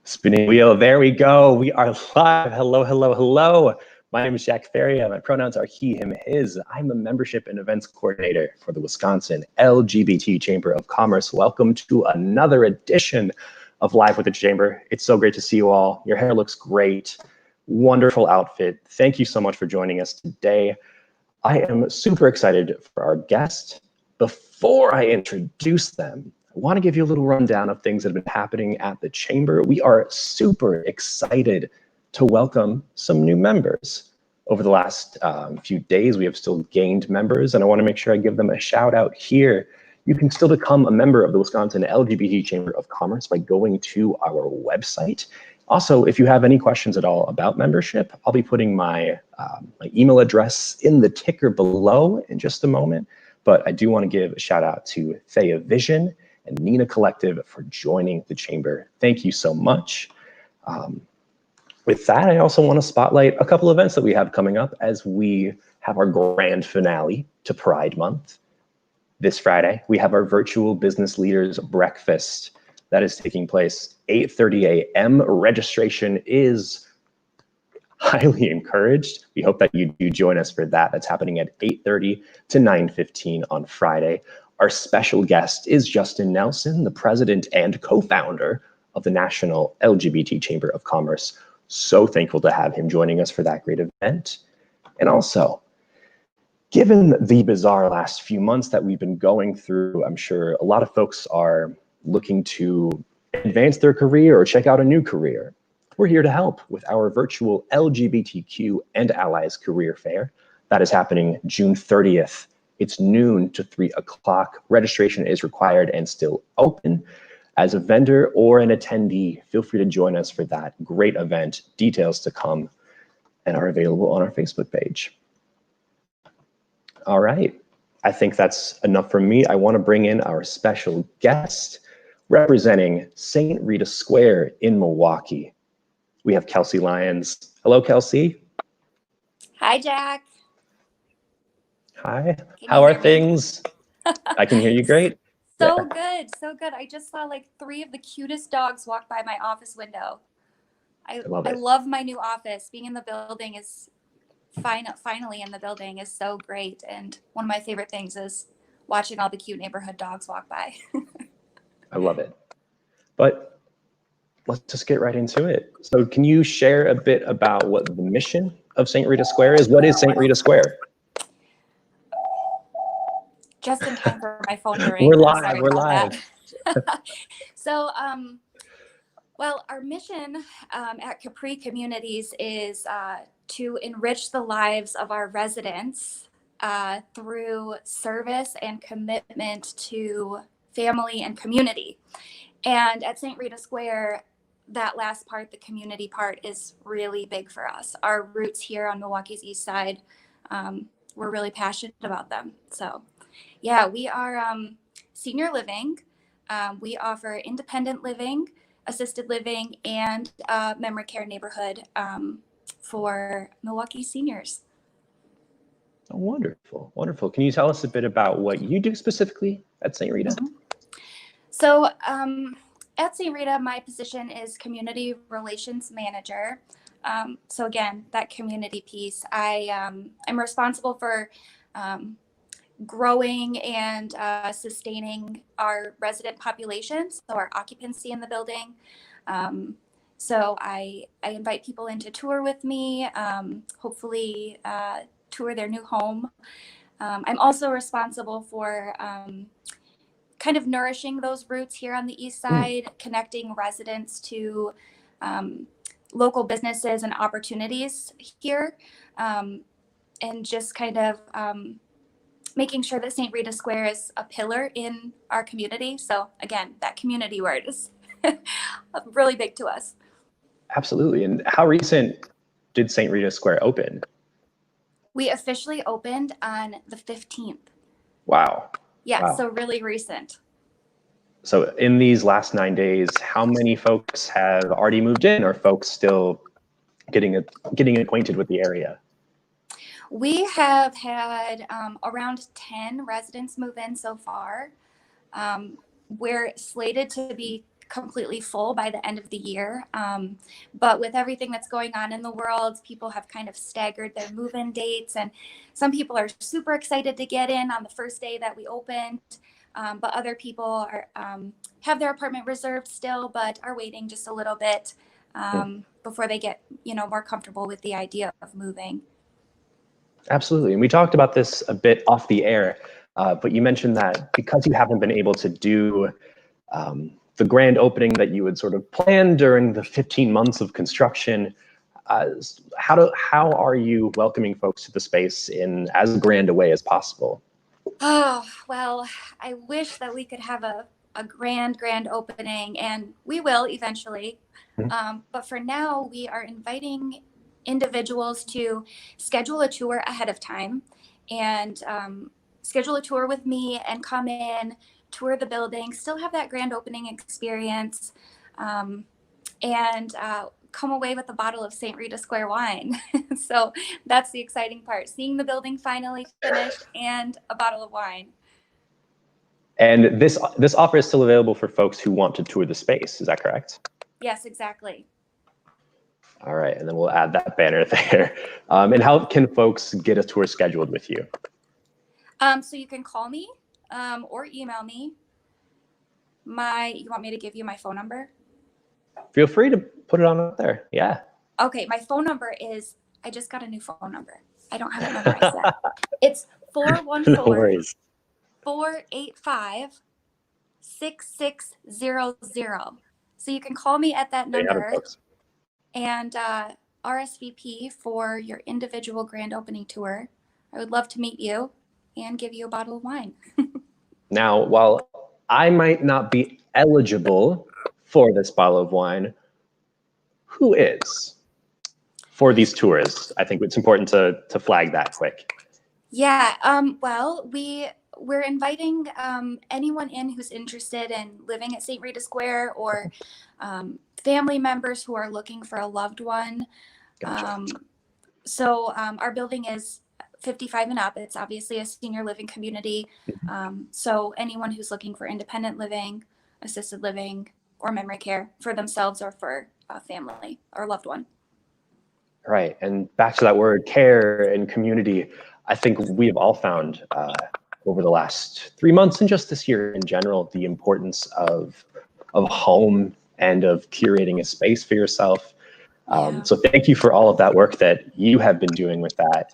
Spinning wheel, there we go. We are live. Hello, hello, hello. My name is Jack Faria. My pronouns are he, him, his. I'm a membership and events coordinator for the Wisconsin LGBT Chamber of Commerce. Welcome to another edition of Live with the Chamber. It's so great to see you all. Your hair looks great. Wonderful outfit. Thank you so much for joining us today. I am super excited for our guest. Before I introduce them, I want to give you a little rundown of things that have been happening at the Chamber. We are super excited to welcome some new members. Over the last few days, we have still gained members, and I want to make sure I give them a shout out here. You can still become a member of the Wisconsin LGBT Chamber of Commerce by going to our website. Also, if you have any questions at all about membership, I'll be putting my email address in the ticker below in just a moment. But I do want to give a shout out to Thea Vision and Nina Collective for joining the Chamber. Thank you so much. With that, I also want to spotlight a couple events that we have coming up as we have our grand finale to Pride Month. This Friday, we have our virtual business leaders breakfast that is taking place 8:30 a.m. Registration is highly encouraged. We hope that you do join us for that. That's happening at 8:30 to 9:15 on Friday. Our special guest is Justin Nelson, the president and co-founder of the National LGBT Chamber of Commerce. So thankful to have him joining us for that great event. And also, given the bizarre last few months that we've been going through, I'm sure a lot of folks are looking to advance their career or check out a new career. We're here to help with our virtual LGBTQ and Allies Career Fair. That is happening June 30th. It's noon to 3 o'clock. Registration is required and still open. As a vendor or an attendee, feel free to join us for that great event. Details to come and are available on our Facebook page. All right, I think that's enough from me. I want to bring in our special guest representing St. Rita Square in Milwaukee. We have Kelsey Lyons. Hello, Kelsey. Hi, Jack. Hi, how are things? I can hear you great. So good, so good. I just saw like 3 of the cutest dogs walk by my office window. I love my new office. Being in the building is finally in the building is so great. And one of my favorite things is watching all the cute neighborhood dogs walk by. I love it. But let's just get right into it. So can you share a bit about what the mission of St. Rita Square is? What is St. Rita Square? Just in time for my phone to ring. We're live. So, well, our mission at Capri Communities is to enrich the lives of our residents through service and commitment to family and community. And at St. Rita Square, that last part, the community part, is really big for us. Our roots here on Milwaukee's east side, we're really passionate about them. So yeah, we are senior living. We offer independent living, assisted living, and memory care neighborhood for Milwaukee seniors. Oh, wonderful, wonderful. Can you tell us a bit about what you do specifically at St. Rita? Mm-hmm. So at St. Rita, my position is community relations manager. So again, that community piece, I'm responsible for growing and sustaining our resident population, so our occupancy in the building. So I invite people in to tour with me, hopefully tour their new home. I'm also responsible for kind of nourishing those roots here on the east side, connecting residents to local businesses and opportunities here, and just kind of making sure that St. Rita Square is a pillar in our community. So again, that community word is really big to us. Absolutely. And how recent did St. Rita Square open? We officially opened on the 15th. Wow. Yeah, wow. So really recent. So in these last 9 days, how many folks have already moved in, or folks still getting acquainted with the area? We have had around 10 residents move in so far. We're slated to be completely full by the end of the year. But with everything that's going on in the world, people have kind of staggered their move-in dates, and some people are super excited to get in on the first day that we opened. But other people are have their apartment reserved still, but are waiting just a little bit before they get, more comfortable with the idea of moving. Absolutely. And we talked about this a bit off the air, but you mentioned that because you haven't been able to do the grand opening that you had sort of planned during the 15 months of construction, how are you welcoming folks to the space in as grand a way as possible? Oh, well, I wish that we could have a grand opening, and we will eventually. But for now, we are inviting individuals to schedule a tour ahead of time and schedule a tour with me and come in, tour the building, still have that grand opening experience, and come away with a bottle of St. Rita Square wine. So that's the exciting part, seeing the building finally finished and a bottle of wine. And this offer is still available for folks who want to tour the space. Is that correct? Yes, exactly. All right, and then we'll add that banner there. And how can folks get a tour scheduled with you? So you can call me or email me. You want me to give you my phone number? Feel free to put it on up there. Yeah. Okay, my phone number is, I just got a new phone number. I don't have it memorized yet. It's 414-485-6600. So you can call me at that number and RSVP for your individual grand opening tour. I would love to meet you and give you a bottle of wine. Now, while I might not be eligible for this bottle of wine, who is for these tours? I think it's important to flag that quick. Yeah, well, we're inviting anyone in who's interested in living at St. Rita Square, or family members who are looking for a loved one. Gotcha. So our building is 55 and up. It's obviously a senior living community. So anyone who's looking for independent living, assisted living, or memory care for themselves or for a family or loved one. Right, and back to that word, care and community. I think we have all found over the last 3 months and just this year in general, the importance of home and of curating a space for yourself. So thank you for all of that work that you have been doing with that.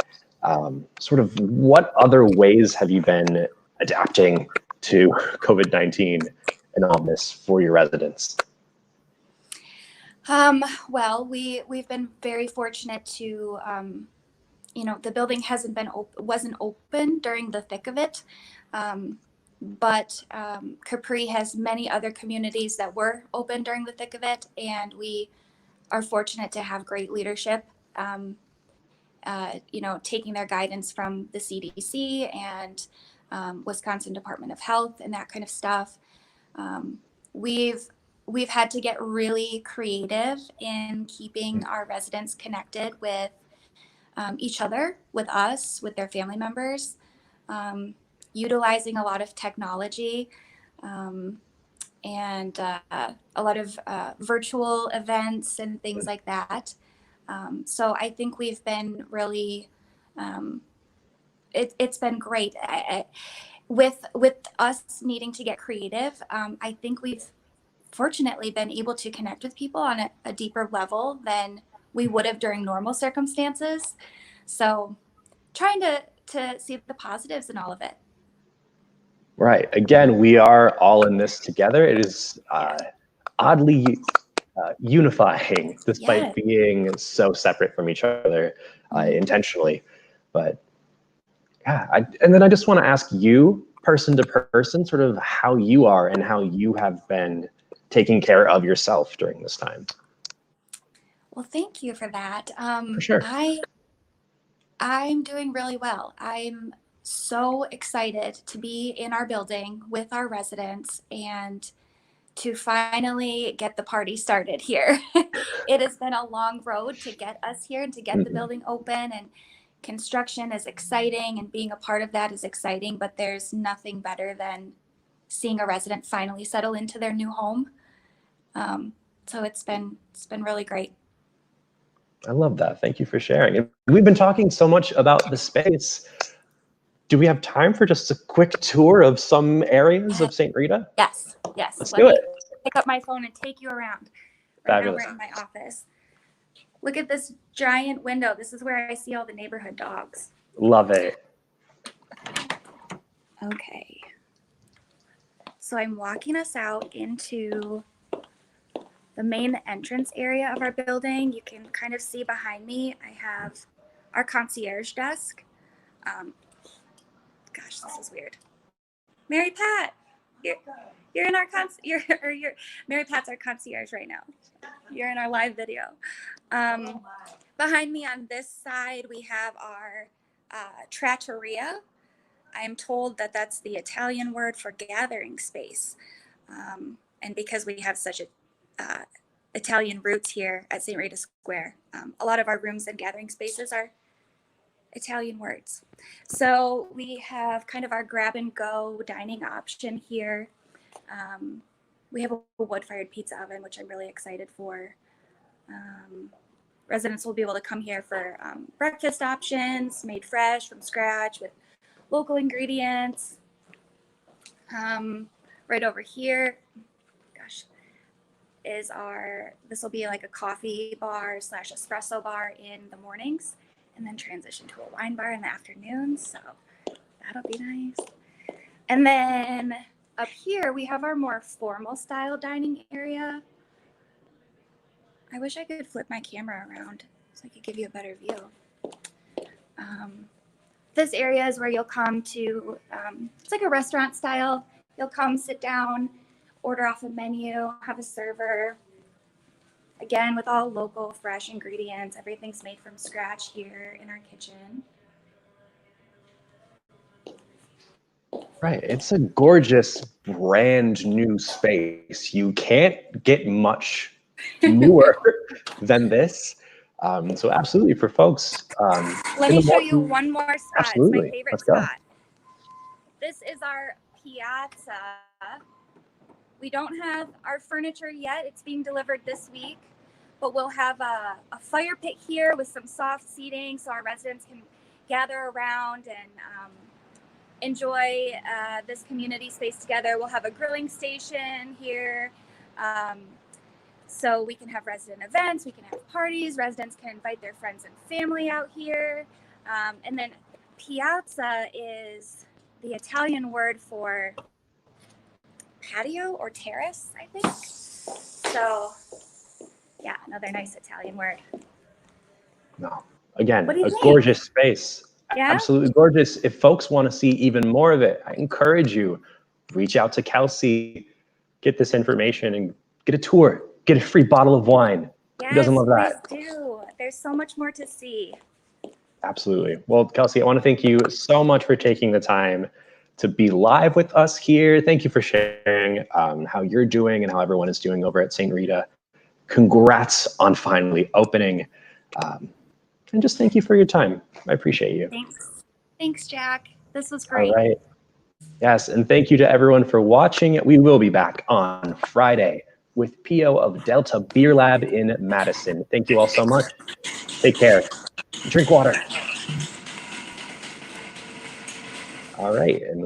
Sort of what other ways have you been adapting to COVID-19 and all this for your residents? Well, we've been very fortunate to, the building wasn't open during the thick of it. But Capri has many other communities that were open during the thick of it, and we are fortunate to have great leadership, taking their guidance from the CDC and Wisconsin Department of Health and that kind of stuff. We've had to get really creative in keeping our residents connected with each other, with us, with their family members, utilizing a lot of technology and a lot of virtual events and things like that. So I think we've been really, it's been great. With us needing to get creative, I think we've fortunately been able to connect with people on a deeper level than we would have during normal circumstances. So trying to see the positives in all of it. Right. Again, we are all in this together. It is oddly unifying, despite being so separate from each other intentionally. But yeah, and then I just want to ask you, person to person, sort of how you are and how you have been taking care of yourself during this time. Well, thank you for that. For sure. I'm doing really well. I'm so excited to be in our building with our residents and to finally get the party started here. It has been a long road to get us here and to get the building open, and construction is exciting and being a part of that is exciting, but there's nothing better than seeing a resident finally settle into their new home. So it's been really great. I love that. Thank you for sharing. And we've been talking so much about the space. Do we have time for just a quick tour of some areas of St. Rita? Yes. Let's Let do me it. pick up my phone and take you around. Fabulous. Now we're in my office. Look at this giant window. This is where I see all the neighborhood dogs. Love it. Okay. So I'm walking us out into the main entrance area of our building. You can kind of see behind me, I have our concierge desk. Gosh, this is weird. Mary Pat, you're in our Mary Pat's our concierge right now. You're in our live video. Behind me on this side, we have our trattoria. I am told that that's the Italian word for gathering space. And because we have such a Italian roots here at St. Rita Square, a lot of our rooms and gathering spaces are Italian words. So we have kind of our grab and go dining option here. We have a wood-fired pizza oven, which I'm really excited for. Residents will be able to come here for breakfast options made fresh from scratch with local ingredients. Right over here, gosh, is this will be like a coffee bar / espresso bar in the mornings, and then transition to a wine bar in the afternoons. So that'll be nice. And then up here, we have our more formal style dining area. I wish I could flip my camera around so I could give you a better view. This area is where you'll come to, it's like a restaurant style. You'll come, sit down, order off a menu, have a server. Again, with all local, fresh ingredients. Everything's made from scratch here in our kitchen. Right. It's a gorgeous, brand new space. You can't get much newer than this. So absolutely for folks. Let me show you one more spot. Absolutely. It's my favorite Let's go. spot. This is our piazza. We don't have our furniture yet. It's being delivered this week, but we'll have a fire pit here with some soft seating so our residents can gather around and enjoy this community space together. We'll have a grilling station here. So we can have resident events, we can have parties, residents can invite their friends and family out here. And then piazza is the Italian word for patio or terrace, I think. So yeah, another nice Italian word. No, again, a think? gorgeous space. Yeah? Absolutely gorgeous. If folks want to see even more of it, I encourage you, reach out to Kelsey, get this information and get a tour, get a free bottle of wine. Yes, who doesn't love that? Please do. There's so much more to see. Absolutely. Well, Kelsey, I want to thank you so much for taking the time to be live with us here. Thank you for sharing how you're doing and how everyone is doing over at St. Rita. Congrats on finally opening. And just thank you for your time. I appreciate you. Thanks, Jack. This was great. All right. Yes, and thank you to everyone for watching. We will be back on Friday with PO of Delta Beer Lab in Madison. Thank you all so much. Take care. Drink water. All right. And